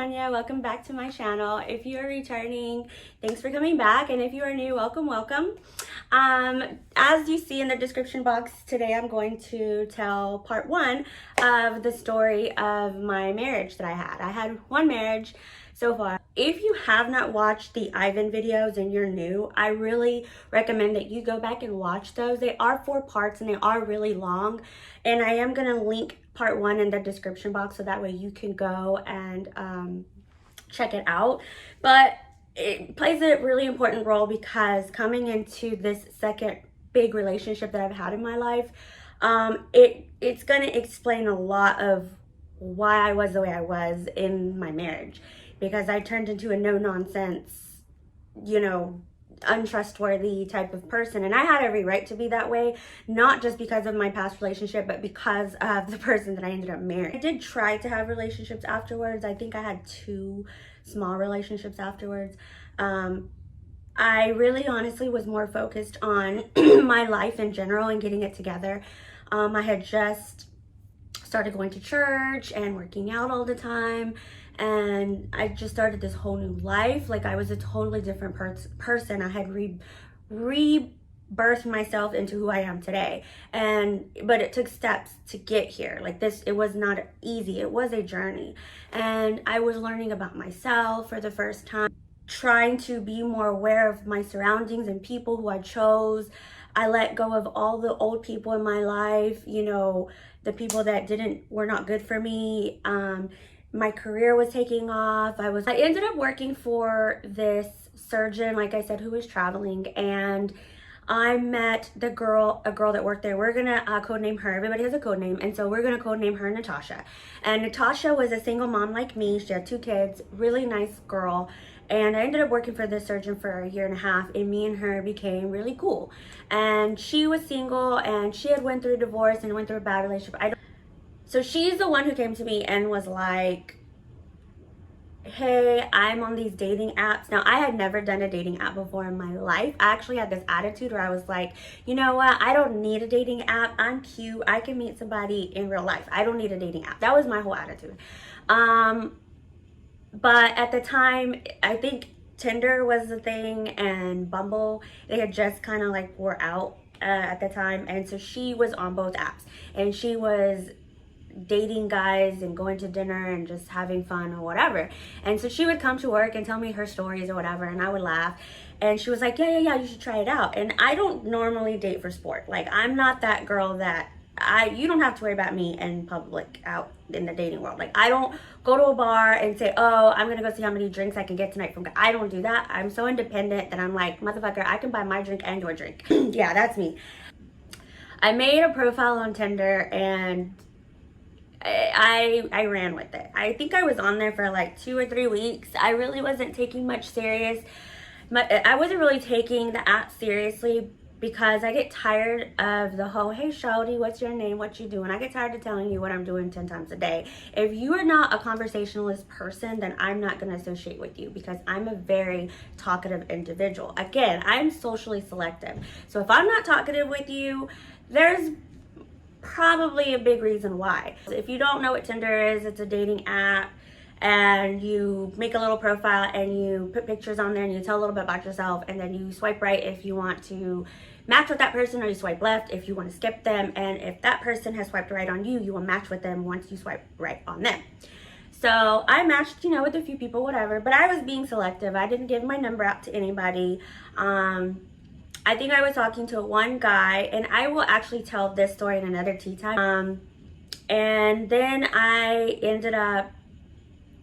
Tanya. Welcome back to my channel. If you are returning, thanks for coming back, and if you are new, welcome. As you see in the description box, today I'm going to tell part one of the story of my marriage that I had. I had one marriage so far. If you have not watched the Ivan videos and you're new, I really recommend that you go back and watch those. They are 4 parts and they are really long, and I am going to link part one in the description box so that way you can go and check it out. But it plays a really important role because coming into this second big relationship that I've had in my life, it's going to explain a lot of why I was the way I was in my marriage, because I turned into a no-nonsense, untrustworthy type of person, and I had every right to be that way, not just because of my past relationship, but because of the person that I ended up marrying. I did try to have relationships afterwards. I think I had 2 small relationships afterwards. I really honestly was more focused on my life in general and getting it together. I had just started going to church and working out all the time, and I just started this whole new life. Like, I was a totally different person. I had rebirthed myself into who I am today, but it took steps to get here. Like this, it was not easy. It was a journey, and I was learning about myself for the first time, trying to be more aware of my surroundings and people who I chose. I let go of all the old people in my life, the people that were not good for me. My career was taking off. I ended up working for this surgeon, like I said, who was traveling, and I met a girl that worked there. We're gonna codename her. Everybody has a code name, and so we're gonna codename her Natasha. And Natasha was a single mom like me. She had 2 kids, really nice girl. And I ended up working for this surgeon for a 1.5 years, and me and her became really cool. And she was single, and she had went through a divorce and went through a bad relationship. So she's the one who came to me and was like, hey, I'm on these dating apps. Now, I had never done a dating app before in my life. I actually had this attitude where I was like, you know what? I don't need a dating app. I'm cute. I can meet somebody in real life. I don't need a dating app. That was my whole attitude. But at the time, I think Tinder was the thing, and Bumble, they had just kind of like were out at the time. And so she was on both apps, and she was dating guys and going to dinner and just having fun or whatever. And so she would come to work and tell me her stories or whatever, and I would laugh. And she was like, yeah, you should try it out. And I don't normally date for sport. Like, I'm not that girl that you don't have to worry about me in public out in the dating world. Like, I don't go to a bar and say, oh, I'm gonna go see how many drinks I can get tonight from. I don't do that. I'm so independent that I'm like, motherfucker, I can buy my drink and your drink. Yeah, that's me. I made a profile on Tinder, and I ran with it. I think I was on there for like 2 or 3 weeks. I really wasn't taking much serious. I wasn't really taking the app seriously because I get tired of the whole, hey, shawty, what's your name? What you doing? I get tired of telling you what I'm doing 10 times a day. If you are not a conversationalist person, then I'm not going to associate with you, because I'm a very talkative individual. Again, I'm socially selective. So if I'm not talkative with you, there's probably a big reason why. If you don't know what Tinder is, it's a dating app, and you make a little profile and you put pictures on there and you tell a little bit about yourself, and then you swipe right if you want to match with that person, or you swipe left if you want to skip them. And if that person has swiped right on you, you will match with them once you swipe right on them. So I matched, with a few people, whatever, but I was being selective. I didn't give my number out to anybody. I think I was talking to one guy, and I will actually tell this story in another tea time. And then I ended up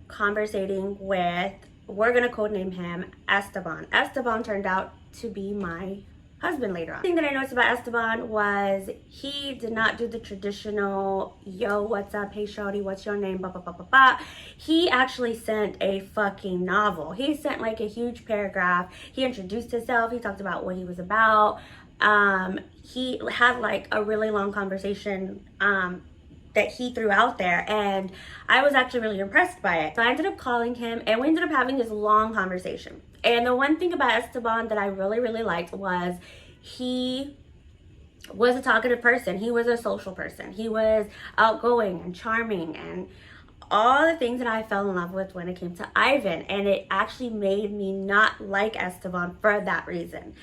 conversating with, we're gonna codename him Esteban. Esteban turned out to be my husband later on. The thing that I noticed about Esteban was he did not do the traditional, yo, what's up, hey shawty, what's your name, blah, blah, blah, blah, blah. He actually sent a fucking novel. He sent like a huge paragraph. He introduced himself. He talked about what he was about. He had like a really long conversation that he threw out there, and I was actually really impressed by it. So I ended up calling him, and we ended up having this long conversation. And the one thing about Esteban that I really, really liked was he was a talkative person. He was a social person. He was outgoing and charming and all the things that I fell in love with when it came to Ivan, and it actually made me not like Esteban for that reason.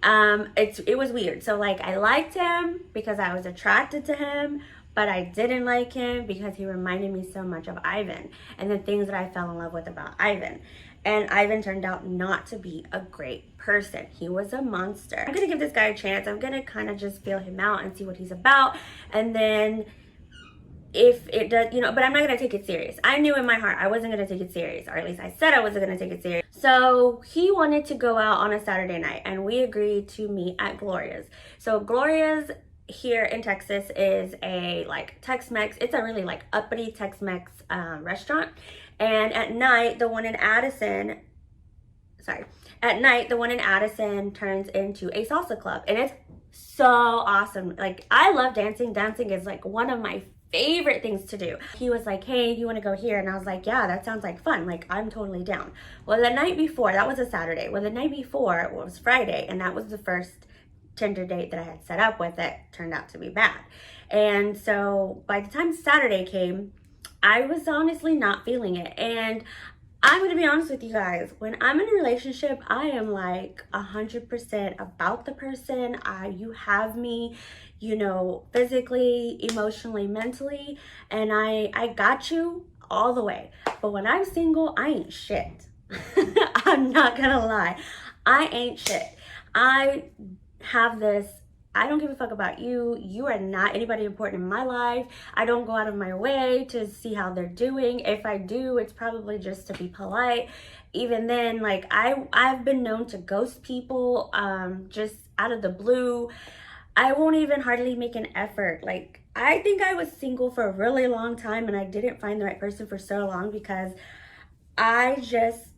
It was weird. So like I liked him because I was attracted to him, but I didn't like him because he reminded me so much of Ivan and the things that I fell in love with about Ivan. And Ivan turned out not to be a great person. He was a monster. I'm gonna give this guy a chance. I'm gonna kind of just feel him out and see what he's about. And then if it does, you know, but I'm not gonna take it serious. I knew in my heart I wasn't gonna take it serious, or at least I said I wasn't gonna take it serious. So he wanted to go out on a Saturday night, and we agreed to meet at Gloria's. So Gloria's here in Texas is a like Tex-Mex. It's a really like uppity Tex-Mex restaurant. And at night, the one in Addison turns into a salsa club, and it's so awesome. Like, I love dancing. Dancing is like one of my favorite things to do. He was like, hey, you want to go here? And I was like, yeah, that sounds like fun. Like, I'm totally down. Well, the night before, that was a Saturday. Well, the night before it was Friday, and that was the first Tinder date that I had set up with. It turned out to be bad. And so by the time Saturday came, I was honestly not feeling it. And I'm going to be honest with you guys. When I'm in a relationship, I am like 100% about the person. You have me, you know, physically, emotionally, mentally, and I got you all the way. But when I'm single, I ain't shit. I'm not going to lie. I ain't shit. I have this, I don't give a fuck about you. You are not anybody important in my life. I don't go out of my way to see how they're doing. If I do, it's probably just to be polite. Even then, like I've been known to ghost people just out of the blue. I won't even hardly make an effort. Like, I think I was single for a really long time, and I didn't find the right person for so long because I just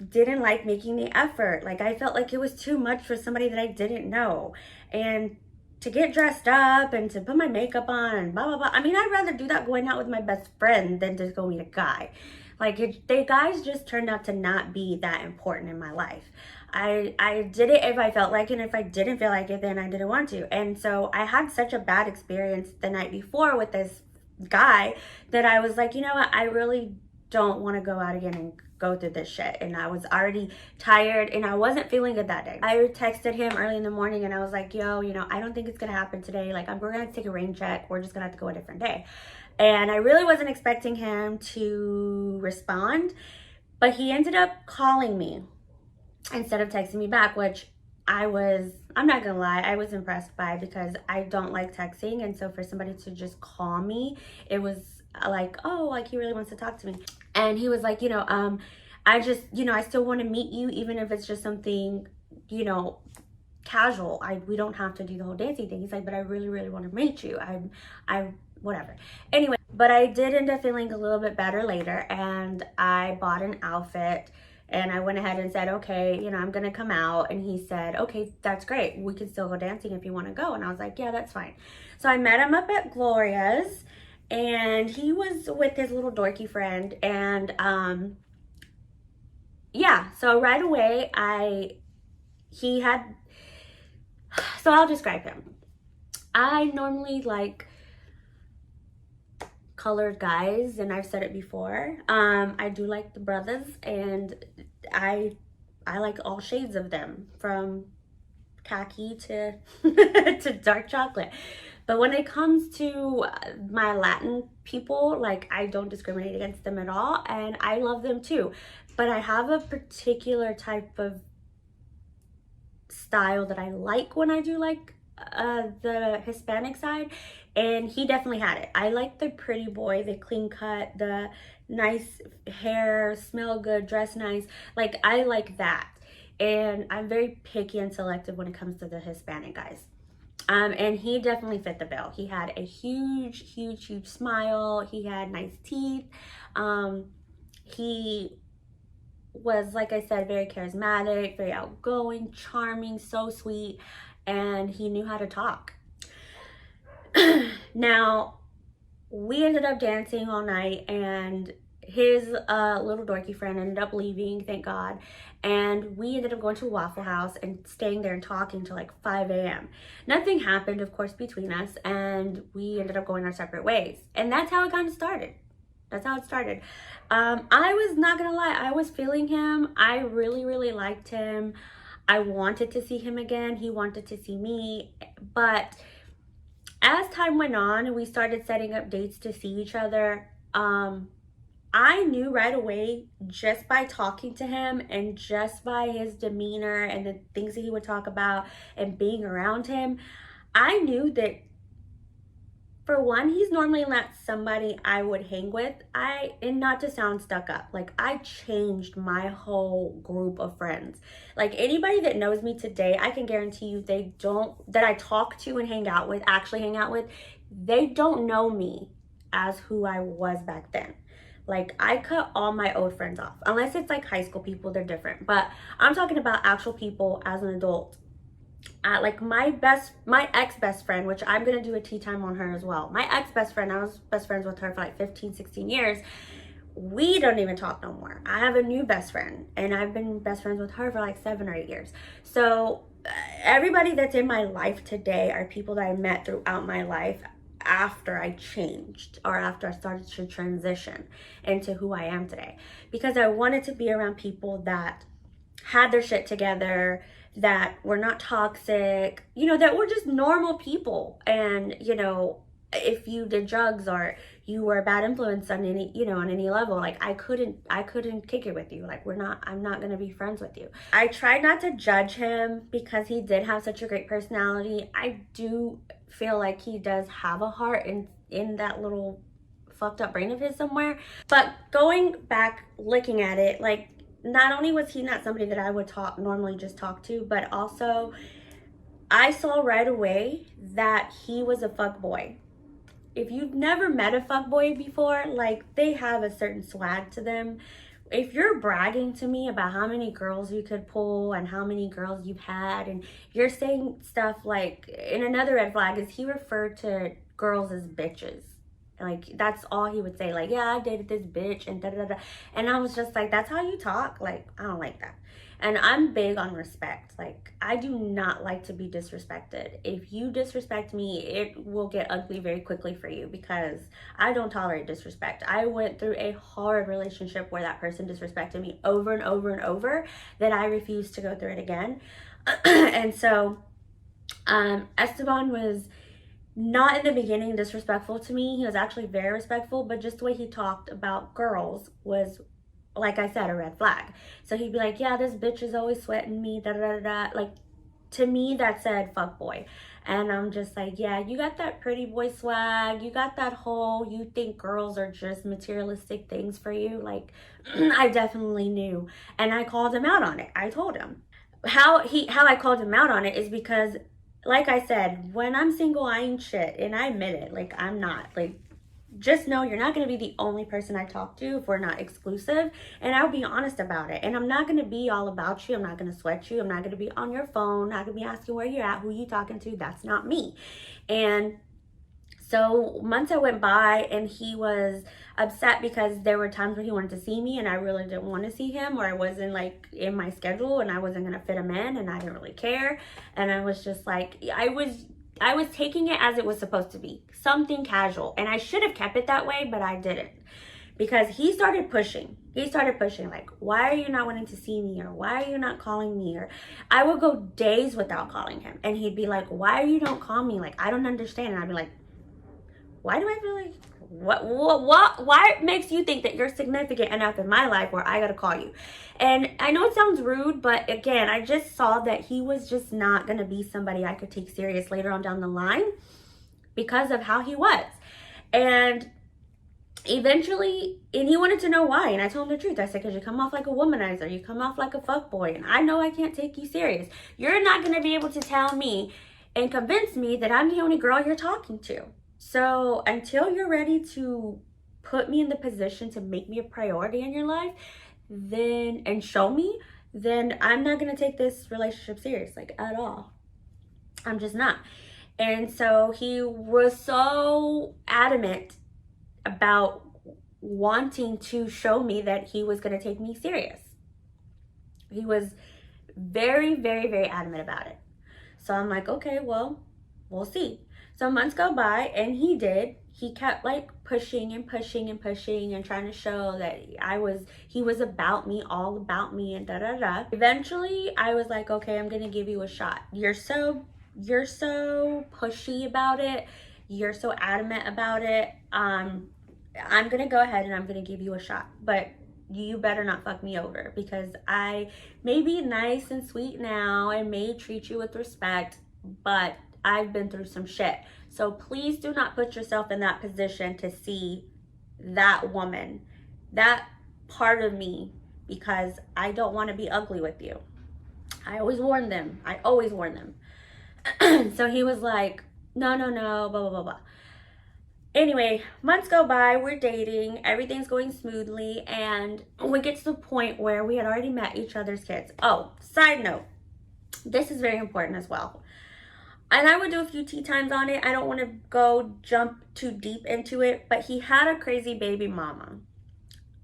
didn't like making the effort. Like, I felt like it was too much for somebody that I didn't know. And to get dressed up and to put my makeup on and blah, blah, blah. I mean, I'd rather do that going out with my best friend than to go meet a guy. Like, the guys just turned out to not be that important in my life. I did it if I felt like it, and if I didn't feel like it, then I didn't want to. And so I had such a bad experience the night before with this guy that I was like, you know what, I really don't want to go out again and go through this shit. And I was already tired, and I wasn't feeling good that day. I texted him early in the morning, and I was like, yo, you know, I don't think it's gonna happen today. Like, we're gonna take a rain check. We're just gonna have to go a different day. And I really wasn't expecting him to respond, but he ended up calling me instead of texting me back, which I'm not gonna lie, I was impressed by, because I don't like texting. And so for somebody to just call me, it was like, oh, like he really wants to talk to me. And he was like, you know, I just, you know, I still want to meet you, even if it's just something, you know, casual. We don't have to do the whole dancing thing. He's like, but I really, really want to meet you. I whatever. Anyway, but I did end up feeling a little bit better later, and I bought an outfit. And I went ahead and said, okay, you know, I'm going to come out. And he said, okay, that's great. We can still go dancing if you want to go. And I was like, yeah, that's fine. So I met him up at Gloria's, and he was with his little dorky friend. And yeah, so right away, so I'll describe him. I normally like colored guys, and I've said it before. I do like the brothers, and I like all shades of them, from khaki to to dark chocolate. But when it comes to my Latin people, like, I don't discriminate against them at all, and I love them too. But I have a particular type of style that I like when I do like the Hispanic side, and he definitely had it. I like the pretty boy, the clean cut, the nice hair, smell good, dress nice. Like, I like that. And I'm very picky and selective when it comes to the Hispanic guys. And he definitely fit the bill. He had a huge, huge, huge smile. He had nice teeth. He was, like I said, very charismatic, very outgoing, charming, so sweet, and he knew how to talk. Now, we ended up dancing all night, and his little dorky friend ended up leaving, thank God. And we ended up going to a Waffle House and staying there and talking till like 5 a.m. Nothing happened, of course, between us, and we ended up going our separate ways. And that's how it kind of started. That's how it started. I was not gonna lie, I was feeling him. I really, really liked him. I wanted to see him again. He wanted to see me. But as time went on and we started setting up dates to see each other, I knew right away, just by talking to him and just by his demeanor and the things that he would talk about and being around him, I knew that, for one, he's normally not somebody I would hang with. And not to sound stuck up, like, I changed my whole group of friends. Like, anybody that knows me today, I can guarantee you that I talk to and actually hang out with, they don't know me as who I was back then. Like, I cut all my old friends off. Unless it's like high school people, they're different. But I'm talking about actual people as an adult. Like my ex-best friend, which I'm going to do a tea time on her as well. My ex-best friend, I was best friends with her for like 15, 16 years. We don't even talk no more. I have a new best friend, and I've been best friends with her for like 7 or 8 years. So everybody that's in my life today are people that I met throughout my life after I changed, or after I started to transition into who I am today, because I wanted to be around people that had their shit together, that were not toxic, that were just normal people. And, if you did drugs or you were a bad influence on any level, like, I couldn't kick it with you. Like, I'm not going to be friends with you. I tried not to judge him because he did have such a great personality. I do feel like he does have a heart in that little fucked up brain of his somewhere. But going back, looking at it, like, not only was he not somebody that I would normally just talk to, but also I saw right away that he was a fuckboy. If you've never met a fuckboy before, like, they have a certain swag to them. If you're bragging to me about how many girls you could pull and how many girls you've had, and you're saying stuff like, and another red flag is he referred to girls as bitches. Like, that's all he would say. Like, yeah, I dated this bitch and da-da-da-da. And I was just like, that's how you talk? Like, I don't like that. And I'm big on respect. Like, I do not like to be disrespected. If you disrespect me, it will get ugly very quickly for you, because I don't tolerate disrespect. I went through a hard relationship where that person disrespected me over and over and over, that I refused to go through it again. And so Esteban was not in the beginning disrespectful to me. He was actually very respectful, but just the way he talked about girls was, like I said, a red flag. So he'd be like, yeah, this bitch is always sweating me, da da da da. Like, to me, that said fuck boy. And I'm just like, yeah, you got that pretty boy swag. You got that whole, you think girls are just materialistic things for you. Like, I definitely knew. And I called him out on it. I told him. How I called him out on it is because, like I said, when I'm single, I ain't shit. And I admit it. Like, I'm not. Like, just know you're not going to be the only person I talk to if we're not exclusive. And I'll be honest about it. And I'm not going to be all about you. I'm not going to sweat you. I'm not going to be on your phone. Not going to be asking where you're at, who you talking to. That's not me. And so months went by, and he was upset because there were times where he wanted to see me and I really didn't want to see him, or I wasn't like in my schedule and I wasn't going to fit him in, and I didn't really care. And I was just like, I was taking it as it was supposed to be, something casual. And I should have kept it that way, but I didn't. Because he started pushing. Like, why are you not wanting to see me? Or why are you not calling me? Or I would go days without calling him. And he'd be like, why you don't call me? Like, I don't understand. And I'd be like, why do I feel like, why makes you think that you're significant enough in my life where I gotta call you? And I know it sounds rude, but again, I just saw that he was just not gonna be somebody I could take serious later on down the line because of how he was. And eventually, and he wanted to know why, and I told him the truth. I said, because you come off like a womanizer, you come off like a fuckboy, and I know I can't take you serious. You're not gonna be able to tell me and convince me that I'm the only girl you're talking to. So until you're ready to put me in the position to make me a priority in your life, then, and show me, then I'm not going to take this relationship serious, like, at all. I'm just not. And so he was so adamant about wanting to show me that he was going to take me serious. He was very, very, very adamant about it. So I'm like, okay, well, we'll see. So months go by, and he did. He kept like pushing and pushing and pushing and trying to show that he was about me, all about me, and da da da. Eventually, I was like, okay, I'm gonna give you a shot. You're so pushy about it. You're so adamant about it. I'm gonna go ahead and I'm gonna give you a shot, but you better not fuck me over, because I may be nice and sweet now and may treat you with respect, but I've been through some shit. So please do not put yourself in that position to see that woman, that part of me, because I don't want to be ugly with you. I always warn them. So he was like, no, blah, blah, blah, blah. Anyway, months go by, we're dating, everything's going smoothly, and we get to the point where we had already met each other's kids. Oh, side note, this is very important as well. And I would do a few tea times on it. I don't want to jump too deep into it, but he had a crazy baby mama.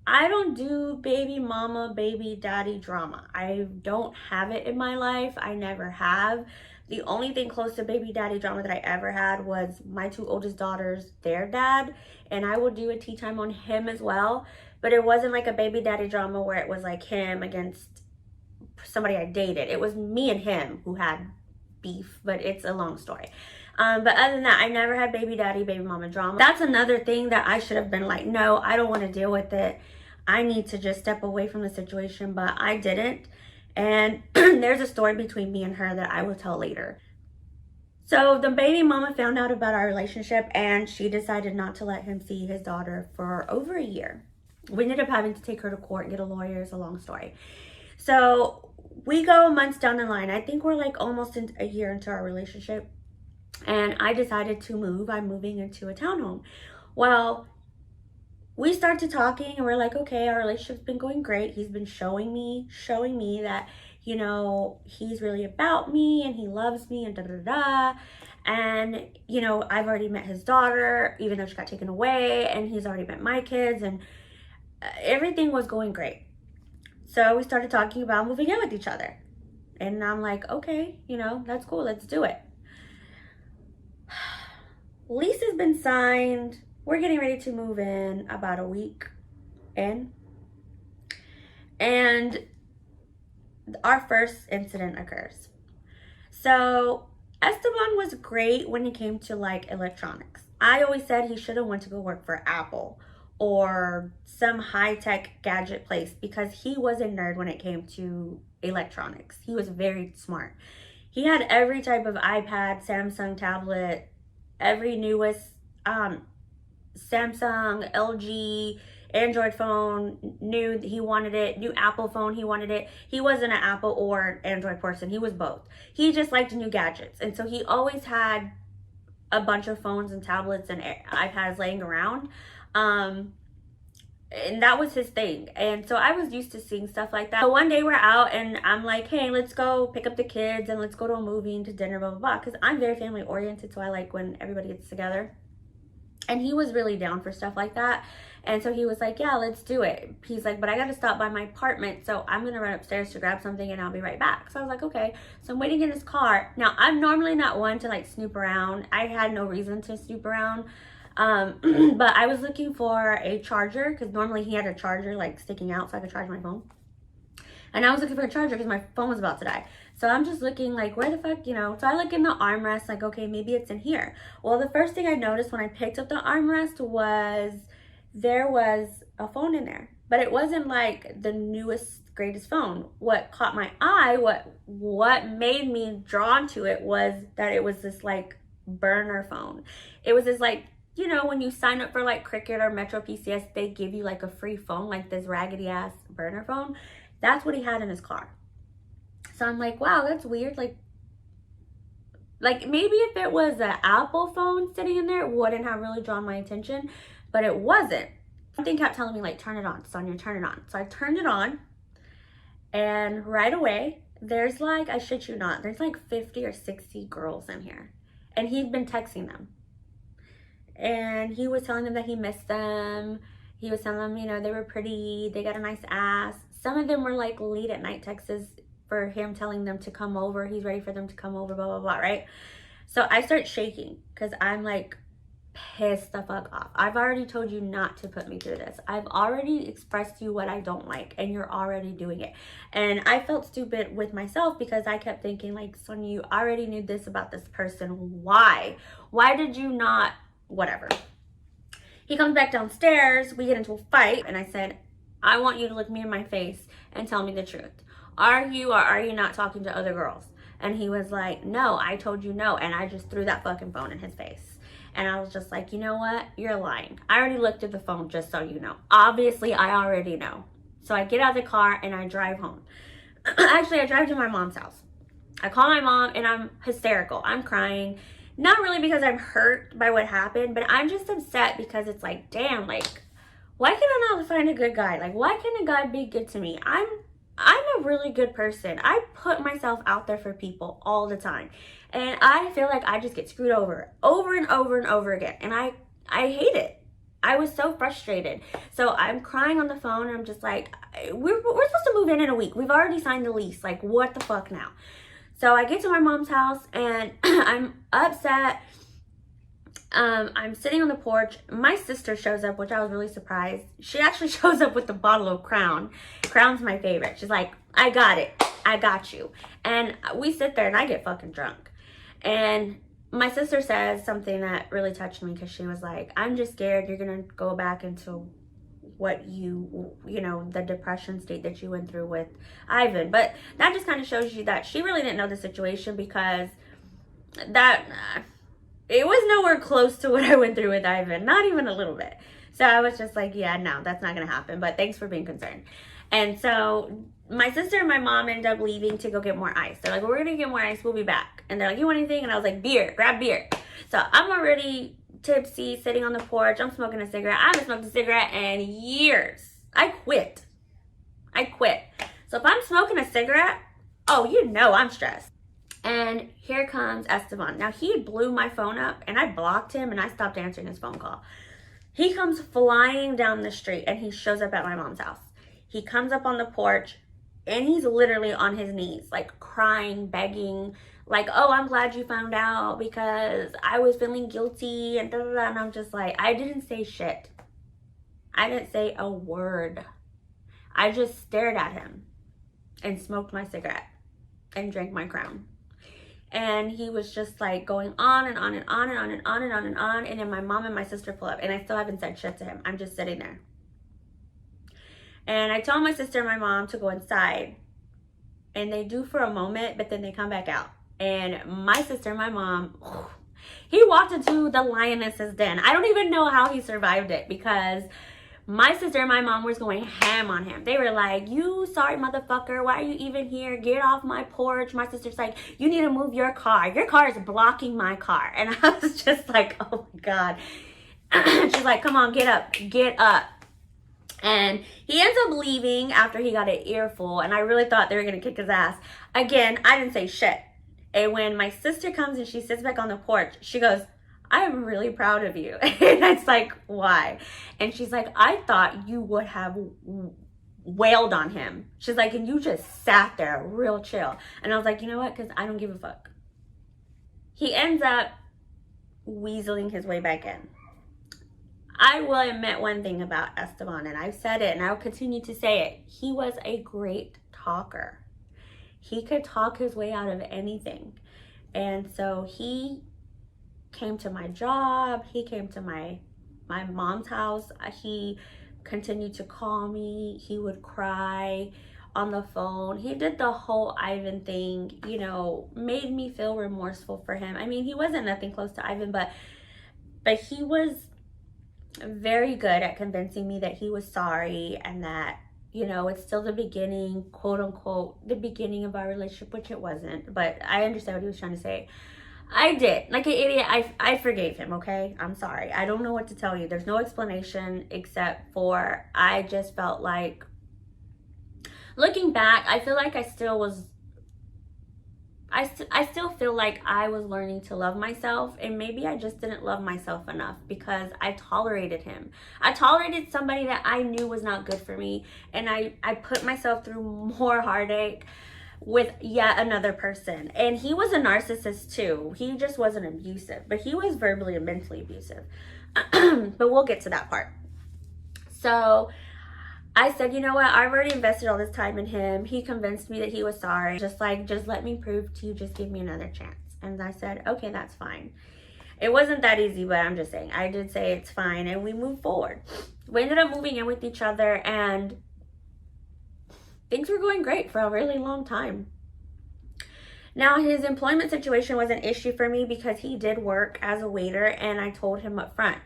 I don't do baby mama, baby daddy drama. I don't have it in my life. I never have. The only thing close to baby daddy drama that I ever had was my two oldest daughters, their dad, and I will do a tea time on him as well. But it wasn't like a baby daddy drama where it was like him against somebody I dated. It was me and him who had beef, but it's a long story. But other than that, I never had baby daddy, baby mama drama. That's another thing that I should have been like, no, I don't want to deal with it. I need to just step away from the situation, but I didn't. And there's a story between me and her that I will tell later. So the baby mama found out about our relationship, and she decided not to let him see his daughter for over a year. We ended up having to take her to court and get a lawyer. It's a long story. So we go months down the line. I think we're like almost a year into our relationship. And I decided to move. I'm moving into a townhome. Well, we started talking and we're like, okay, our relationship's been going great. He's been showing me that, you know, he's really about me and he loves me and da da da. And, you know, I've already met his daughter, even though she got taken away, and he's already met my kids, and everything was going great. So we started talking about moving in with each other. And I'm like, okay, you know, that's cool. Let's do it. Lease has been signed. We're getting ready to move in about a week in. And our first incident occurs. So Esteban was great when it came to like electronics. I always said he should have went to go work for Apple or some high-tech gadget place, because he was a nerd when it came to electronics. He was very smart. He had every type of iPad, Samsung tablet, every newest Samsung, LG, Android phone, he wanted it. New Apple phone, he wanted it. He wasn't an Apple or Android person. He was both. He just liked new gadgets. And so he always had a bunch of phones and tablets and iPads laying around. And that was his thing. And so I was used to seeing stuff like that. So one day we're out and I'm like, hey, let's go pick up the kids and let's go to a movie and to dinner, blah, blah, blah. Because I'm very family oriented, so I like when everybody gets together. And he was really down for stuff like that. And so he was like, yeah, let's do it. He's like, but I got to stop by my apartment, so I'm going to run upstairs to grab something and I'll be right back. So I was like, okay. So I'm waiting in his car. Now, I'm normally not one to like snoop around. I had no reason to snoop around. But I was looking for a charger, because normally he had a charger like sticking out so I could charge my phone. And I was looking for a charger because my phone was about to die. So I'm just looking like, where the fuck, you know? So I look in the armrest like, okay, maybe it's in here. Well, the first thing I noticed when I picked up the armrest was there was a phone in there. But it wasn't like the newest, greatest phone. What caught my eye, what made me drawn to it was that it was this like burner phone. It was this like, you know, when you sign up for like Cricket or Metro PCS, they give you like a free phone, like this raggedy ass burner phone. That's what he had in his car. So I'm like, wow, that's weird. Like maybe if it was an Apple phone sitting in there, it wouldn't have really drawn my attention, but it wasn't. Something kept telling me like, turn it on, Sonia, turn it on. So I turned it on, and right away, there's like, I shit you not, there's like 50 or 60 girls in here. And he'd been texting them. And he was telling them that he missed them. He was telling them, you know, they were pretty, they got a nice ass. Some of them were like late at night texts for him telling them to come over. He's ready for them to come over, blah, blah, blah, right? So I start shaking because I'm like pissed the fuck off. I've already told you not to put me through this. I've already expressed to you what I don't like, and you're already doing it. And I felt stupid with myself because I kept thinking, like, Sonia, you already knew this about this person. Why? Why did you not? Whatever. He comes back downstairs. We get into a fight, and I said, I want you to look me in my face and tell me the truth. Are you or are you not talking to other girls? And he was like, no, I told you no. And I just threw that fucking phone in his face. And I was just like, you know what? You're lying. I already looked at the phone, just so you know. Obviously, I already know. So I get out of the car and I drive home. Actually, I drive to my mom's house. I call my mom and I'm hysterical. I'm crying. Not really because I'm hurt by what happened, but I'm just upset because it's like, damn, like, why can I not find a good guy? Like, why can a guy be good to me? I'm a really good person. I put myself out there for people all the time. And I feel like I just get screwed over and over and over again. And I hate it. I was so frustrated. So I'm crying on the phone and I'm just like, we're supposed to move in a week. We've already signed the lease. Like, what the fuck now? So I get to my mom's house and I'm upset. I'm sitting on the porch. My sister shows up, which I was really surprised. She actually shows up with a bottle of Crown. Crown's my favorite. She's like, I got it. I got you. And we sit there and I get fucking drunk. And my sister says something that really touched me because she was like, I'm just scared you're going to go back into what you know, the depression state that you went through with Ivan. But that just kind of shows you that she really didn't know the situation because that... it was nowhere close to what I went through with Ivan, not even a little bit. So I was just like, yeah, no, that's not going to happen. But thanks for being concerned. And so my sister and my mom ended up leaving to go get more ice. They're like, well, we're going to get more ice. We'll be back. And they're like, you want anything? And I was like, beer, grab beer. So I'm already tipsy, sitting on the porch. I'm smoking a cigarette. I haven't smoked a cigarette in years. I quit. So if I'm smoking a cigarette, oh, you know I'm stressed. And here comes Esteban. Now, he blew my phone up, and I blocked him, and I stopped answering his phone call. He comes flying down the street, and he shows up at my mom's house. He comes up on the porch, and he's literally on his knees, like crying, begging, like, oh, I'm glad you found out because I was feeling guilty, and da-da-da. And I'm just like, I didn't say shit. I didn't say a word. I just stared at him and smoked my cigarette and drank my Crown. And he was just like going on and on and on and on and on and on and on. And then my mom and my sister pull up and I still haven't said shit to him. I'm just sitting there. And I told my sister and my mom to go inside. And they do for a moment, but then they come back out. And my sister and my mom, he walked into the lioness's den. I don't even know how he survived it because my sister and my mom was going ham on him. They were like, you sorry motherfucker, why are you even here? Get off my porch. My sister's like, you need to move your car. Your car is blocking my car. And I was just like, oh my God. She's like, come on, get up, get up. And he ends up leaving after he got an earful. And I really thought they were going to kick his ass. Again, I didn't say shit. And when my sister comes and she sits back on the porch, she goes, I am really proud of you. And it's like, why? And she's like, I thought you would have wailed on him. She's like, and you just sat there real chill. And I was like, you know what? Because I don't give a fuck. He ends up weaseling his way back in. I will admit one thing about Esteban, and I've said it and I'll continue to say it. He was a great talker. He could talk his way out of anything. And so he came to my job. He came to my mom's house. He continued to call me. He would cry on the phone. He did the whole Ivan thing, you know, made me feel remorseful for him. I mean, he wasn't nothing close to Ivan, but he was very good at convincing me that he was sorry and that, you know, it's still the beginning, quote unquote, the beginning of our relationship, which it wasn't, but I understand what he was trying to say. I did. Like an idiot, I forgave him, okay? I'm sorry. I don't know what to tell you. There's no explanation except for I just felt like, looking back, I feel like I I still feel like I was learning to love myself, and maybe I just didn't love myself enough because I tolerated him. I tolerated somebody that I knew was not good for me, and I put myself through more heartache with yet another person. And he was a narcissist too. He just wasn't abusive, but he was verbally and mentally abusive. But we'll get to that part. So I said, you know what? I've already invested all this time in him. He convinced me that he was sorry. Just let me prove to you, just give me another chance. And I said, okay, that's fine. It wasn't that easy, but I'm just saying, I did say it's fine, and we moved forward. We ended up moving in with each other, and things were going great for a really long time. Now, his employment situation was an issue for me because he did work as a waiter, and I told him up front,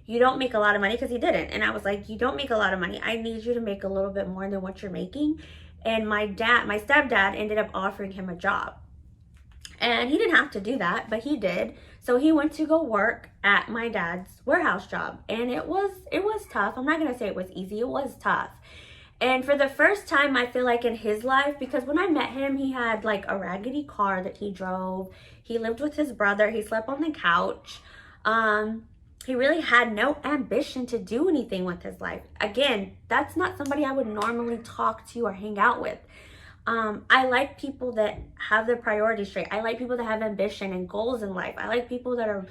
you don't make a lot of money, because he didn't. And I was like, you don't make a lot of money. I need you to make a little bit more than what you're making. And my stepdad ended up offering him a job. And he didn't have to do that, but he did. So he went to go work at my dad's warehouse job. And it was tough. I'm not going to say it was easy. It was tough. And for the first time, I feel like in his life, because when I met him, he had like a raggedy car that he drove. He lived with his brother. He slept on the couch. He really had no ambition to do anything with his life. Again, that's not somebody I would normally talk to or hang out with. I like people that have their priorities straight. I like people that have ambition and goals in life. I like people that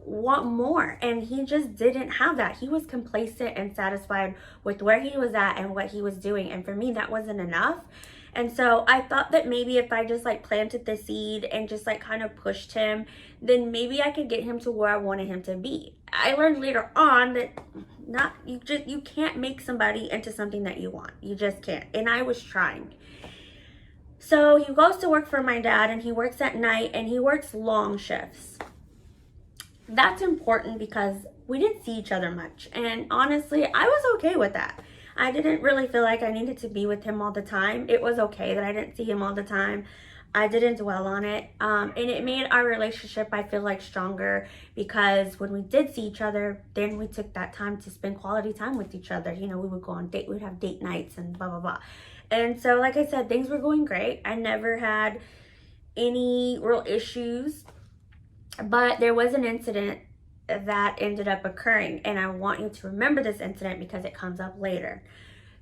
want more. And he just didn't have that. He was complacent and satisfied with where he was at and what he was doing. And for me, that wasn't enough. And so I thought that maybe if I just like planted the seed and just like kind of pushed him, then maybe I could get him to where I wanted him to be. I learned later on that you can't make somebody into something that you want. You just can't. And I was trying. So he goes to work for my dad, and he works at night, and he works long shifts. That's important because we didn't see each other much. And honestly, I was okay with that. I didn't really feel like I needed to be with him all the time. It was okay that I didn't see him all the time. I didn't dwell on it. And it made our relationship, I feel like, stronger, because when we did see each other, then we took that time to spend quality time with each other. We would go on we'd have date nights and blah, blah, blah. And so, like I said, things were going great. I never had any real issues, but there was an incident that ended up occurring, and I want you to remember this incident because it comes up later.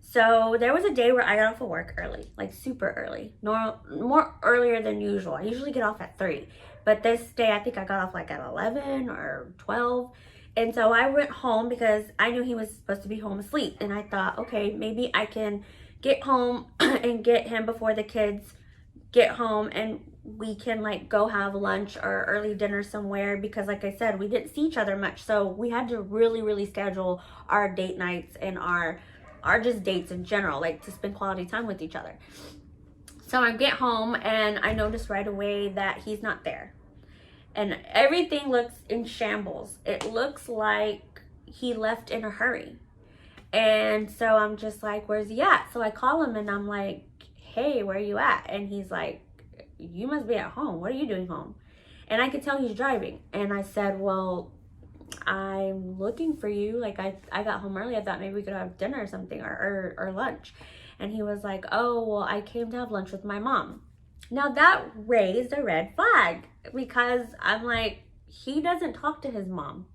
So there was a day where I got off of work early, like super early, more earlier than usual. I usually get off at 3, but this day I think I got off like at 11 or 12. And so I went home because I knew he was supposed to be home asleep, and I thought, okay, maybe I can get home and get him before the kids get home, and we can like go have lunch or early dinner somewhere, because like I said, we didn't see each other much. So we had to really schedule our date nights and our just dates in general, like to spend quality time with each other. So I get home and I noticed right away that he's not there. And everything looks in shambles. It looks like he left in a hurry. And so I'm just like, where's he at? So I call him and I'm like, hey, where are you at? And he's like, you must be at home. What are you doing home? And I could tell he's driving. And I said, well, I'm looking for you. Like I got home early. I thought maybe we could have dinner or something, or lunch. And he was like, oh, well, I came to have lunch with my mom. Now that raised a red flag, because I'm like, he doesn't talk to his mom.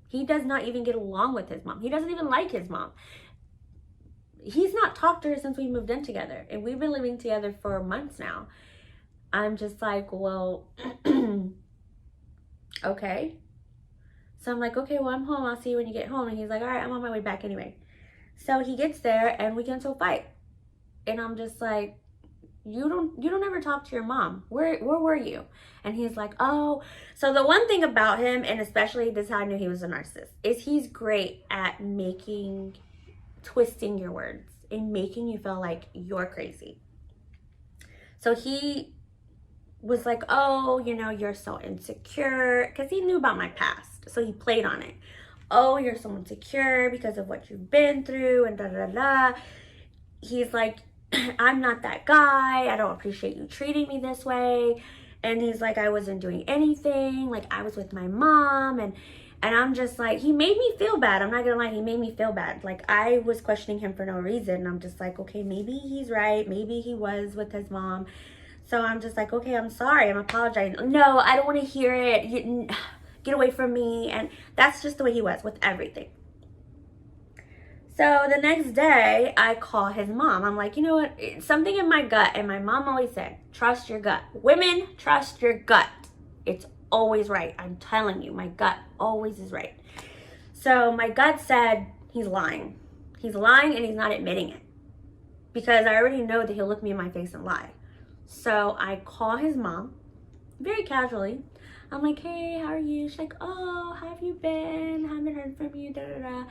He does not even get along with his mom. He doesn't even like his mom. He's not talked to her since we moved in together, and we've been living together for months now. I'm just like, well, okay. So I'm like, okay, well, I'm home. I'll see you when you get home. And he's like, all right, I'm on my way back anyway. So he gets there and we get into a fight. And I'm just like, you don't ever talk to your mom. Where were you? And he's like, oh. So the one thing about him, and especially this is how I knew he was a narcissist, is he's great at twisting your words and making you feel like you're crazy. So he was like, oh, you're so insecure, because he knew about my past. So he played on it. Oh, you're so insecure because of what you've been through and da da da. He's like, I'm not that guy. I don't appreciate you treating me this way. And he's like, I wasn't doing anything. Like, I was with my mom. And I'm just like, he made me feel bad. I'm not gonna lie, he made me feel bad. Like, I was questioning him for no reason. And I'm just like, okay, maybe he's right. Maybe he was with his mom. So I'm just like, okay, I'm sorry. I'm apologizing. No, I don't want to hear it. Get away from me. And that's just the way he was with everything. So the next day, I call his mom. I'm like, you know what? It's something in my gut. And my mom always said, trust your gut. Women, trust your gut. It's always right. I'm telling you, my gut always is right. So my gut said, he's lying. He's lying and he's not admitting it. Because I already know that he'll look me in my face and lie. So I call his mom, very casually. I'm like, hey, how are you? She's like, oh, how have you been? Haven't heard from you, da da da.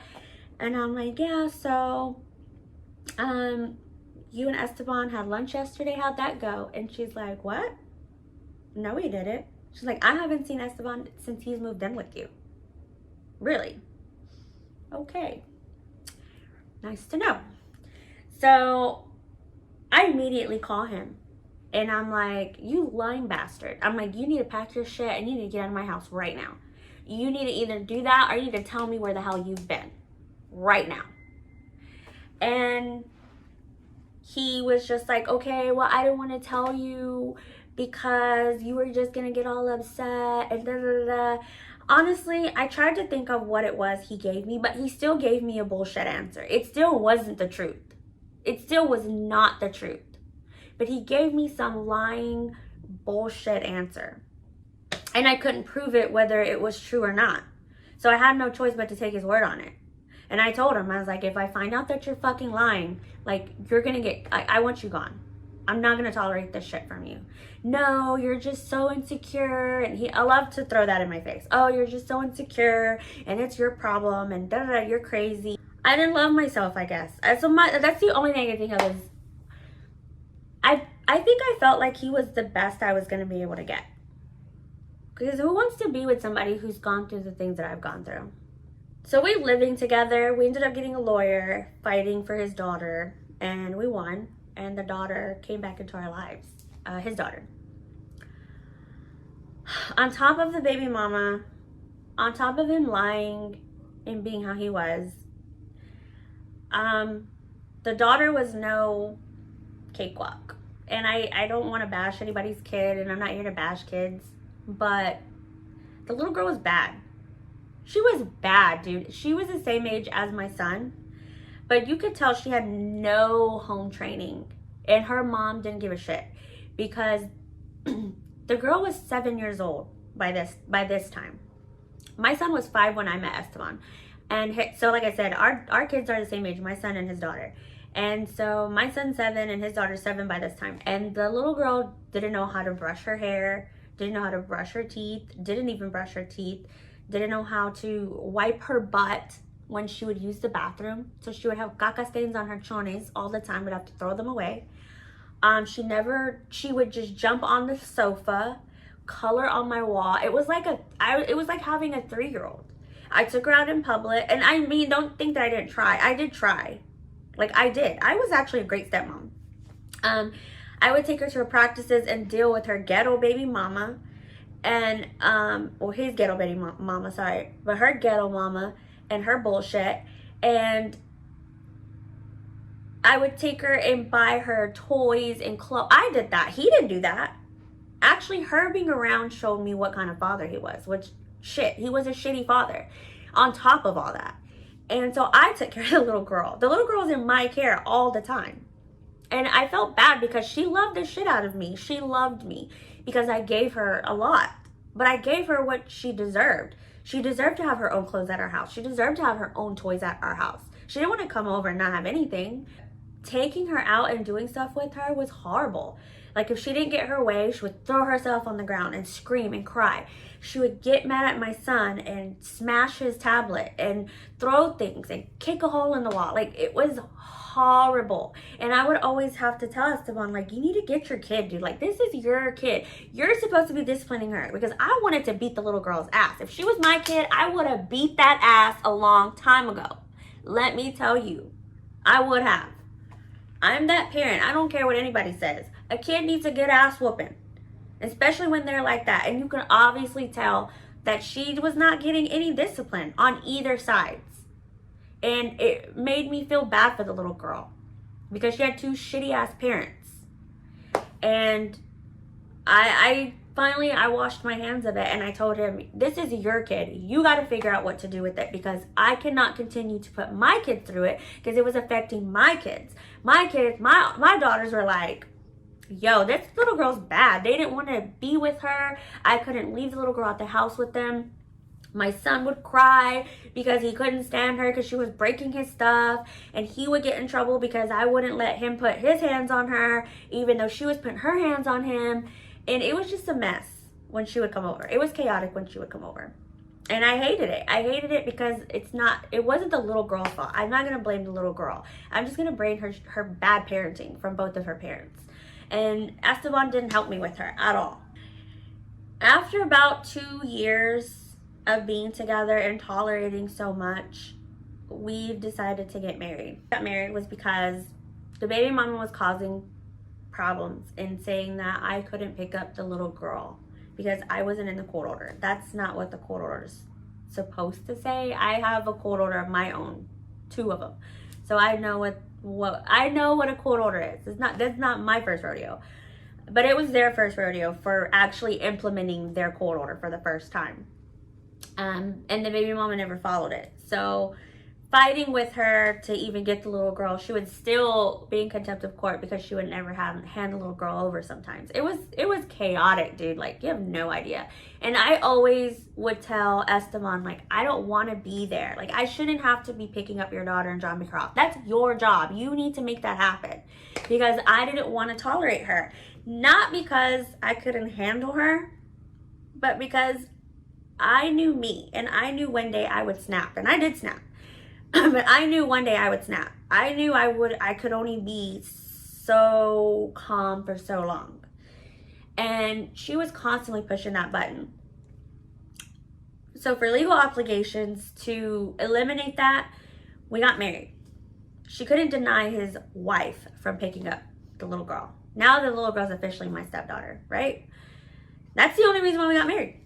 And I'm like, yeah, so, you and Esteban had lunch yesterday. How'd that go? And she's like, what? No, he didn't. She's like, I haven't seen Esteban since he's moved in with you. Really? Okay. Nice to know. So I immediately call him. And I'm like, you lying bastard. I'm like, you need to pack your shit and you need to get out of my house right now. You need to either do that or you need to tell me where the hell you've been. Right now. And he was just like, okay, well, I didn't want to tell you because you were just gonna get all upset and da da da. Honestly, I tried to think of what it was he gave me, but he still gave me a bullshit answer. It still wasn't the truth. It still was not the truth. But he gave me some lying bullshit answer. And I couldn't prove it whether it was true or not. So I had no choice but to take his word on it. And I told him, I was like, if I find out that you're fucking lying, like, you're gonna get, I want you gone. I'm not gonna tolerate this shit from you. No, you're just so insecure. And I love to throw that in my face. Oh, you're just so insecure and it's your problem and da da da, you're crazy. I didn't love myself, I guess. That's the only thing I can think of is, I think I felt like he was the best I was gonna be able to get. Because who wants to be with somebody who's gone through the things that I've gone through? So we living together. We ended up getting a lawyer, fighting for his daughter, and we won. And the daughter came back into our lives. His daughter. On top of the baby mama, on top of him lying and being how he was, the daughter was no cakewalk. And I don't want to bash anybody's kid, and I'm not here to bash kids, but the little girl was bad. She was bad, dude. She was the same age as my son, but you could tell she had no home training, and her mom didn't give a shit because the girl was 7 years old by this time. My son was 5 when I met Esteban, and so like I said, our kids are the same age, my son and his daughter. And so my son's 7 and his daughter's 7 by this time, and the little girl didn't know how to brush her hair, didn't know how to brush her teeth, didn't even brush her teeth, didn't know how to wipe her butt when she would use the bathroom. So she would have caca stains on her chones all the time, would have to throw them away. She would just jump on the sofa, color on my wall. It was like having a 3-year-old. I took her out in public, and I mean, don't think that I didn't try. I did try. Like, I did. I was actually a great stepmom. I would take her to her practices and deal with her ghetto baby mama. And his ghetto baby mama, sorry, but her ghetto mama and her bullshit. And I would take her and buy her toys and clothes. I did that. He didn't do that. Actually, her being around showed me what kind of father he was, which shit, he was a shitty father on top of all that. And so I took care of the little girl. The little girl was in my care all the time. And I felt bad because she loved the shit out of me. She loved me because I gave her a lot. But I gave her what she deserved. She deserved to have her own clothes at our house. She deserved to have her own toys at our house. She didn't want to come over and not have anything. Taking her out and doing stuff with her was horrible. Like, if she didn't get her way, she would throw herself on the ground and scream and cry. She would get mad at my son and smash his tablet and throw things and kick a hole in the wall. Like, it was horrible. And I would always have to tell Esteban, like, you need to get your kid, dude. Like, this is your kid. You're supposed to be disciplining her, because I wanted to beat the little girl's ass. If she was my kid, I would have beat that ass a long time ago. Let me tell you, I would have. I'm that parent. I don't care what anybody says. A kid needs a good ass whooping, especially when they're like that. And you can obviously tell that she was not getting any discipline on either sides. And it made me feel bad for the little girl because she had 2 shitty ass parents. And I finally, I washed my hands of it, and I told him, this is your kid. You got to figure out what to do with it, because I cannot continue to put my kids through it, because it was affecting my kids. My kids, my daughters were like, yo, this little girl's bad. They didn't want to be with her. I couldn't leave the little girl at the house with them. My son would cry because he couldn't stand her because she was breaking his stuff, and he would get in trouble because I wouldn't let him put his hands on her, even though she was putting her hands on him. And it was just a mess when she would come over. It was chaotic when she would come over. And I hated it. I hated it because it wasn't the little girl's fault. I'm not going to blame the little girl. I'm just going to blame her bad parenting from both of her parents. And Esteban didn't help me with her at all. After about 2 years of being together and tolerating so much, we decided to get married. Got married was because the baby mama was causing problems and saying that I couldn't pick up the little girl because I wasn't in the court order. That's not what the court order is supposed to say. I have a court order of my own, 2 of them, so I know what I know what a court order is. That's not my first rodeo, but it was their first rodeo for actually implementing their court order for the first time. And the baby mama never followed it. So fighting with her to even get the little girl, she would still be in contempt of court because she would never hand the little girl over sometimes. It was chaotic, dude. Like, you have no idea. And I always would tell Esteban, like, I don't want to be there. Like, I shouldn't have to be picking up your daughter and dropping her off. That's your job. You need to make that happen. Because I didn't want to tolerate her. Not because I couldn't handle her, but because I knew me, and I knew one day I would snap, and I did snap. But I knew one day I would snap. I knew I could only be so calm for so long. And she was constantly pushing that button. So for legal obligations, to eliminate that, we got married. She couldn't deny his wife from picking up the little girl. Now the little girl's officially my stepdaughter, right? That's the only reason why we got married.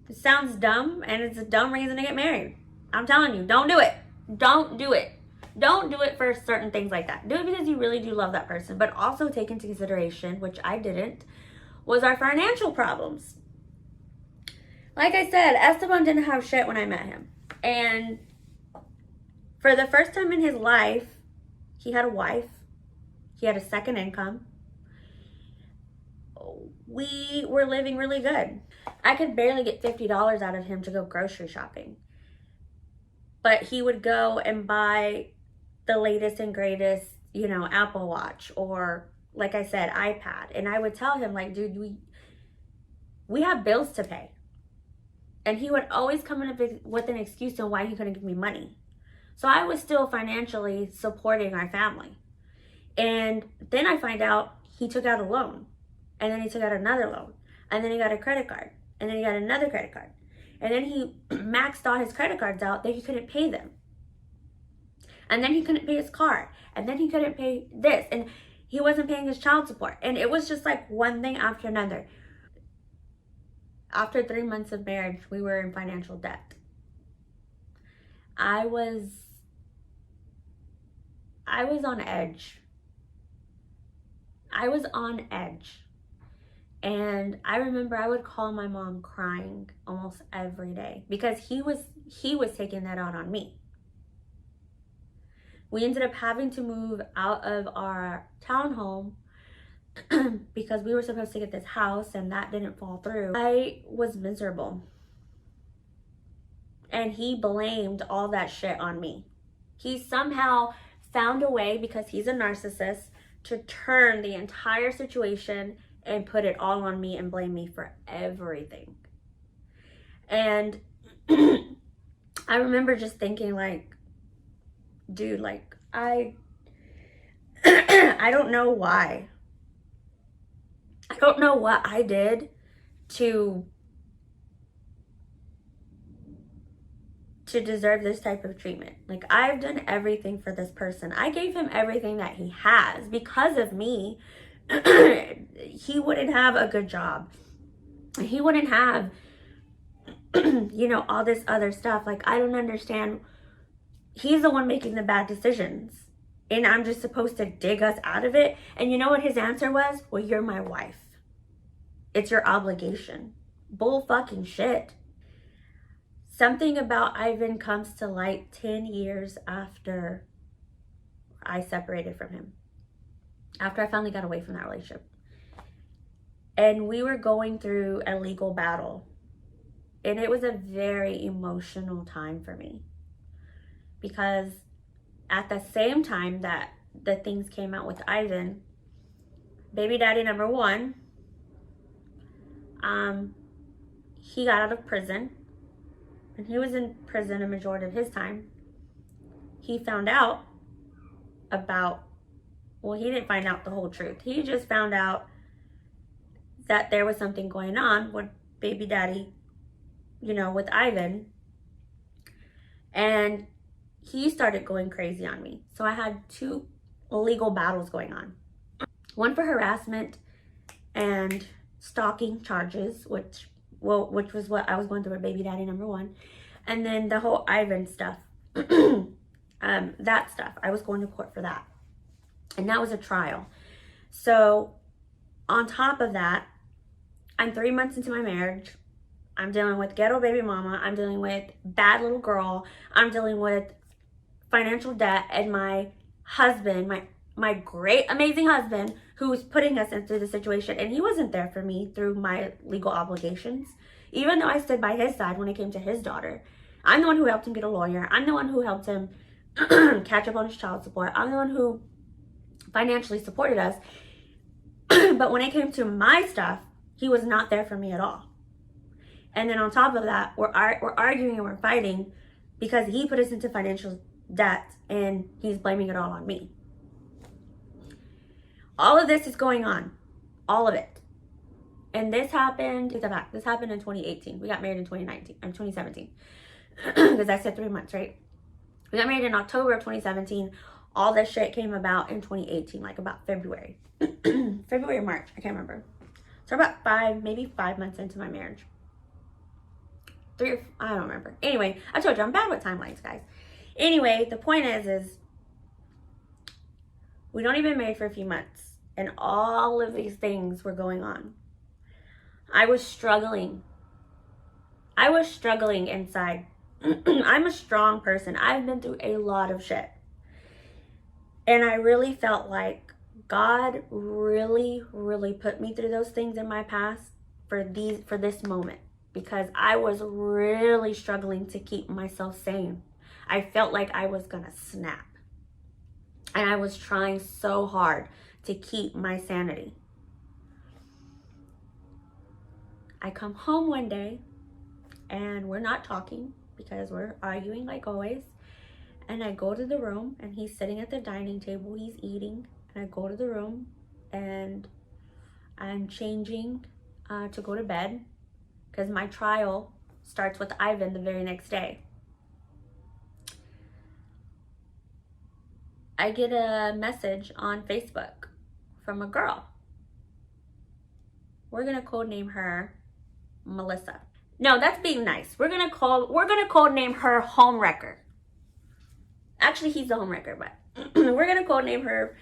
It sounds dumb, and it's a dumb reason to get married. I'm telling you, don't do it. Don't do it. Don't do it for certain things like that. Do it because you really do love that person, but also take into consideration, which I didn't, was our financial problems. Like I said, Esteban didn't have shit when I met him. And for the first time in his life, he had a wife. He had a second income. We were living really good. I could barely get $50 out of him to go grocery shopping. But he would go and buy the latest and greatest, Apple Watch, or, like I said, iPad. And I would tell him, like, dude, we have bills to pay. And he would always come in with an excuse on why he couldn't give me money. So I was still financially supporting our family. And then I find out he took out a loan. And then he took out another loan. And then he got a credit card. And then he got another credit card. And then he maxed all his credit cards out that he couldn't pay them. And then he couldn't pay his car. And then he couldn't pay this. And he wasn't paying his child support. And it was just like one thing after another. After 3 months of marriage, we were in financial debt. I was on edge. I was on edge. And I remember I would call my mom crying almost every day because he was taking that out on me. We ended up having to move out of our townhome because we were supposed to get this house, and that didn't fall through. I was miserable. And he blamed all that shit on me. He somehow found a way, because he's a narcissist, to turn the entire situation and put it all on me and blame me for everything. And I remember just thinking, like, dude, like, I don't know why. I don't know what I did to deserve this type of treatment. Like, I've done everything for this person. I gave him everything that he has. Because of me, he wouldn't have a good job. He wouldn't have, all this other stuff. Like, I don't understand. He's the one making the bad decisions. And I'm just supposed to dig us out of it. And you know what his answer was? Well, you're my wife. It's your obligation. Bull fucking shit. Something about Ivan comes to light 10 years after I separated from him. After I finally got away from that relationship. And we were going through a legal battle. And it was a very emotional time for me. Because at the same time that the things came out with Ivan, baby daddy number one, he got out of prison. And he was in prison a majority of his time. He found out about, well, he didn't find out the whole truth. He just found out that there was something going on with baby daddy, you know, with Ivan. And he started going crazy on me. So I had 2 legal battles going on. One for harassment and stalking charges, which was what I was going through with baby daddy number one. And then the whole Ivan stuff. That stuff. I was going to court for that. And that was a trial. So on top of that, I'm 3 months into my marriage. I'm dealing with ghetto baby mama. I'm dealing with bad little girl. I'm dealing with financial debt. And my husband, my great, amazing husband, who's putting us into the situation. And he wasn't there for me through my legal obligations. Even though I stood by his side when it came to his daughter. I'm the one who helped him get a lawyer. I'm the one who helped him catch up on his child support. I'm the one who financially supported us. But when it came to my stuff, he was not there for me at all. And then on top of that, we're arguing and we're fighting because he put us into financial debt and he's blaming it all on me. All of this is going on. All of it. And this happened in 2018. We got married in 2017. Because I said 3 months, right? We got married in October of 2017. All this shit came about in 2018, like about February. February or March, I can't remember. So about maybe 5 months into my marriage. I don't remember. Anyway, I told you I'm bad with timelines, guys. Anyway, the point is we'd only been married for a few months. And all of these things were going on. I was struggling. Inside. I'm a strong person. I've been through a lot of shit. And I really felt like God really, really put me through those things in my past for this moment. Because I was really struggling to keep myself sane. I felt like I was gonna snap. And I was trying so hard to keep my sanity. I come home one day and we're not talking because we're arguing like always. And I go to the room and he's sitting at the dining table, he's eating. And I go to the room and I'm changing to go to bed because my trial starts with Ivan the very next day. I get a message on Facebook from a girl. We're gonna codename her Melissa. No, that's being nice. We're gonna codename her Homewrecker. Actually, he's the homewrecker, but we're gonna codename her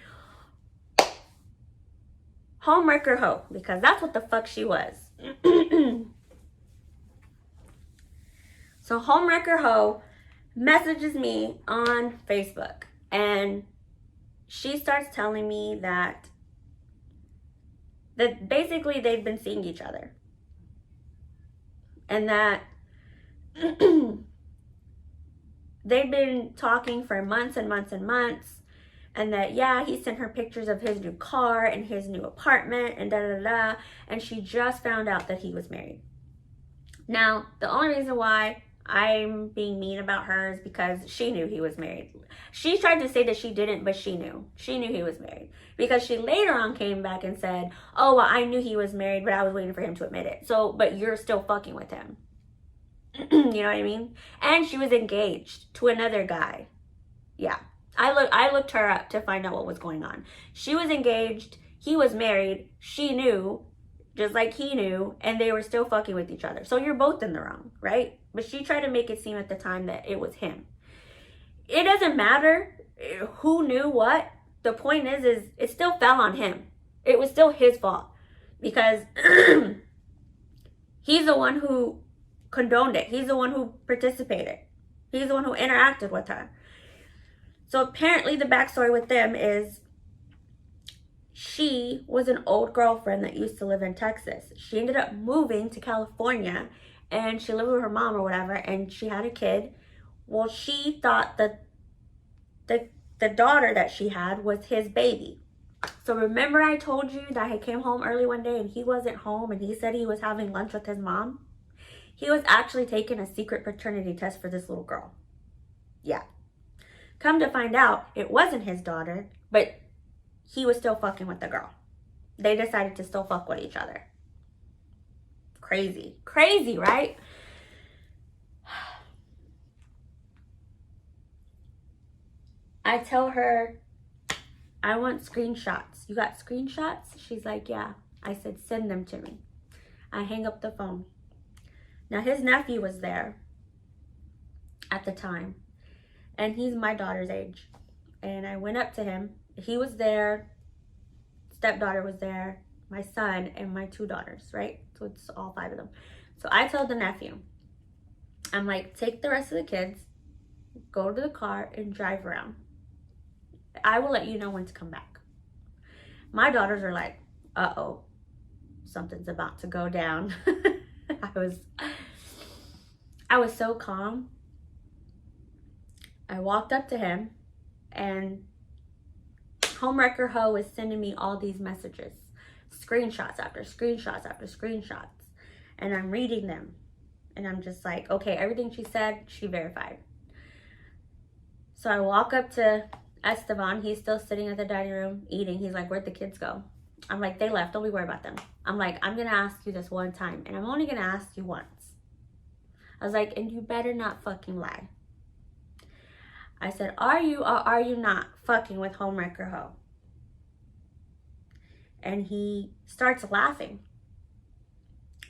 Homewrecker Ho because that's what the fuck she was. So Homewrecker Ho messages me on Facebook and she starts telling me that basically they've been seeing each other. And that they've been talking for months and months and months. And that, yeah, he sent her pictures of his new car and his new apartment and da-da-da-da. And she just found out that he was married. Now, the only reason why I'm being mean about her is because she knew he was married. She tried to say that she didn't, but she knew. She knew he was married. Because she later on came back and said, oh, well, I knew he was married, but I was waiting for him to admit it. So, but you're still fucking with him. You know what I mean? And she was engaged to another guy. Yeah. I looked her up to find out what was going on. She was engaged. He was married. She knew, just like he knew, and they were still fucking with each other. So you're both in the wrong, right? But she tried to make it seem at the time that it was him. It doesn't matter who knew what. The point is it still fell on him. It was still his fault. because he's the one who condoned it. He's the one who participated. He's the one who interacted with her. So apparently the backstory with them is she was an old girlfriend that used to live in Texas. She ended up moving to California and she lived with her mom or whatever, and she had a kid. Well, she thought that the daughter that she had was his baby. So remember I told you that he came home early one day and he wasn't home and he said he was having lunch with his mom? He was actually taking a secret paternity test for this little girl. Yeah. Come to find out, it wasn't his daughter, but he was still fucking with the girl. They decided to still fuck with each other. Crazy. Crazy, right? I tell her, I want screenshots. You got screenshots? She's like, yeah. I said, send them to me. I hang up the phone. Now, his nephew was there at the time, and he's my daughter's age. And I went up to him. He was there. Stepdaughter was there. My son and my 2 daughters, right? So it's all 5 of them. So I told the nephew, I'm like, take the rest of the kids, go to the car, and drive around. I will let you know when to come back. My daughters are like, uh-oh, something's about to go down. I was so calm. I walked up to him, and Homewrecker Ho is sending me all these messages, screenshots after screenshots after screenshots, and I'm reading them, and I'm just like, okay, everything she said, she verified. So I walk up to Esteban. He's still sitting at the dining room eating. He's like, where'd the kids go? I'm like, they left. Don't be worried about them. I'm like, I'm going to ask you this one time, and I'm only going to ask you once. I was like, and you better not fucking lie. I said, are you or are you not fucking with Homewrecker Ho? And he starts laughing.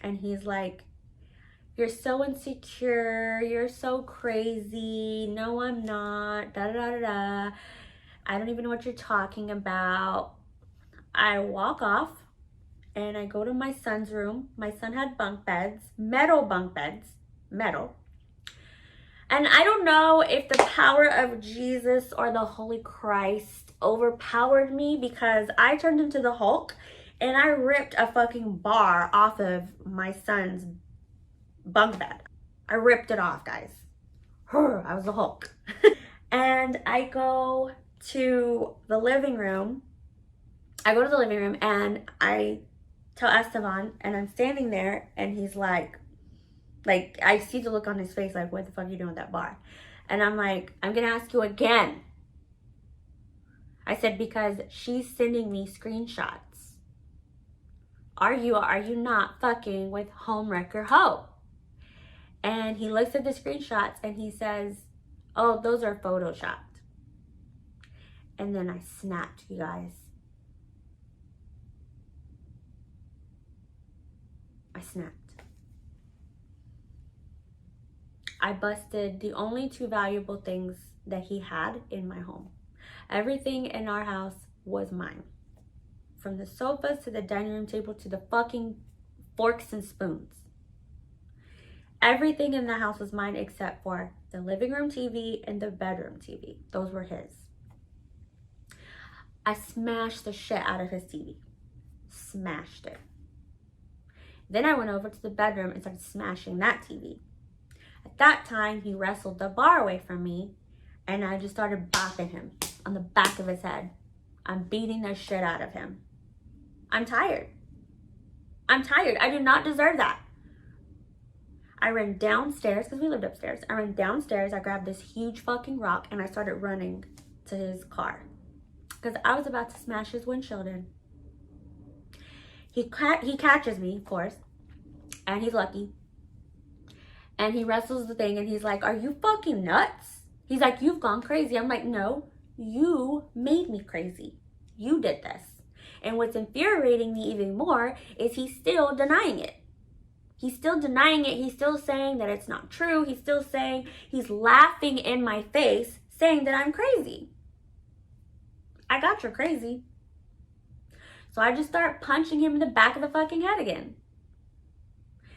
And he's like, you're so insecure. You're so crazy. No, I'm not. Da da da da. I don't even know what you're talking about. I walk off and I go to my son's room. My son had bunk beds, metal bunk beds, metal. And I don't know if the power of Jesus or the Holy Christ overpowered me, because I turned into the Hulk and I ripped a fucking bar off of my son's bunk bed. I ripped it off, guys. I was the Hulk. And I go to the living room. And I tell Esteban, and I'm standing there, and he's like, I see the look on his face, like, what the fuck are you doing with that bar? And I'm like, I'm gonna ask you again. I said, because she's sending me screenshots. Are you or are you not fucking with Homewrecker Ho? And he looks at the screenshots and he says, oh, those are photoshopped. And then I snapped, you guys. I snapped. I busted the only 2 valuable things that he had in my home. Everything in our house was mine. From the sofas to the dining room table to the fucking forks and spoons. Everything in the house was mine except for the living room TV and the bedroom TV. Those were his. I smashed the shit out of his TV. Smashed it. Then I went over to the bedroom and started smashing that TV. At that time, he wrestled the bar away from me, and I just started bopping him on the back of his head. I'm beating the shit out of him. I'm tired. I'm tired. I do not deserve that. I ran downstairs, because we lived upstairs. I ran downstairs, I grabbed this huge fucking rock, and I started running to his car, because I was about to smash his windshield in. He catches me, of course, and he's lucky. And he wrestles the thing, and he's like, are you fucking nuts? He's like, you've gone crazy. I'm like, no, you made me crazy. You did this. And what's infuriating me even more is he's still denying it. He's still denying it. He's still saying that it's not true. He's still saying, he's laughing in my face, saying that I'm crazy. I got you crazy. So I just start punching him in the back of the fucking head again.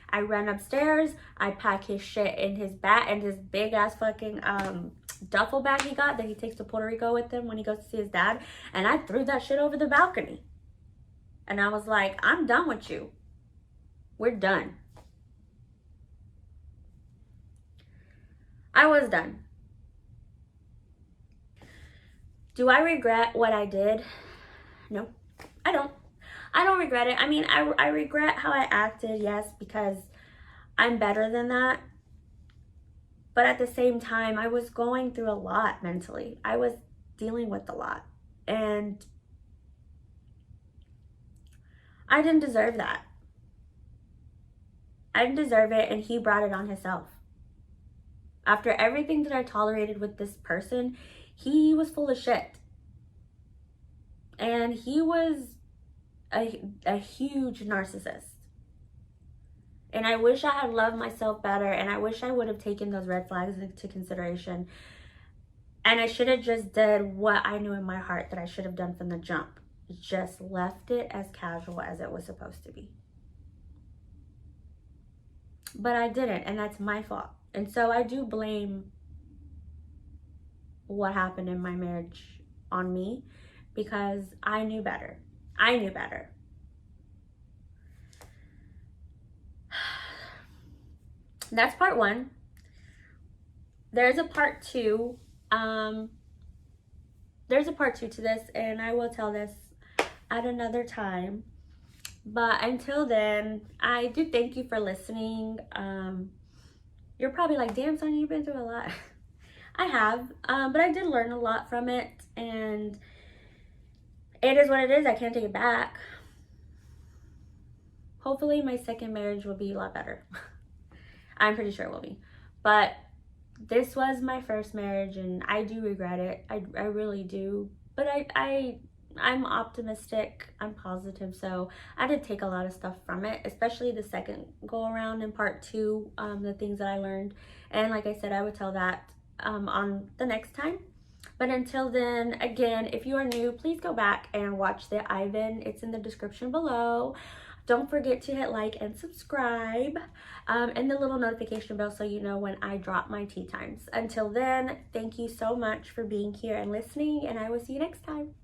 I run upstairs, I pack his shit in his bag, and his big ass fucking duffel bag he got that he takes to Puerto Rico with him when he goes to see his dad, and I threw that shit over the balcony. And I was like, I'm done with you. We're done. I was done. Do I regret what I did? No, I don't. I don't regret it. I mean, I regret how I acted, yes, because I'm better than that. But at the same time, I was going through a lot mentally. I was dealing with a lot. And I didn't deserve that. I didn't deserve it, and he brought it on himself. After everything that I tolerated with this person, he was full of shit. And he was a huge narcissist. And I wish I had loved myself better, and I wish I would have taken those red flags into consideration. And I should have just did what I knew in my heart that I should have done from the jump. Just left it as casual as it was supposed to be. But I didn't, and that's my fault. And so I do blame what happened in my marriage on me, because I knew better. I knew better. That's part one. There's a part two. There's a part two to this, and I will tell this at another time. But until then, I do thank you for listening. You're probably like, damn, Sonia, you've been through a lot. I have, but I did learn a lot from it, and it is what it is. I can't take it back. Hopefully my second marriage will be a lot better. I'm pretty sure it will be. But this was my first marriage, and I do regret it. I really do. But I'm optimistic. I'm positive. So I did take a lot of stuff from it, especially the second go around in part two, the things that I learned. And like I said, I would tell that on the next time. But until then, again, if you are new, please go back and watch the Ivan. It's in the description below. Don't forget to hit like and subscribe, and the little notification bell so you know when I drop my tea times. Until then, thank you so much for being here and listening, and I will see you next time.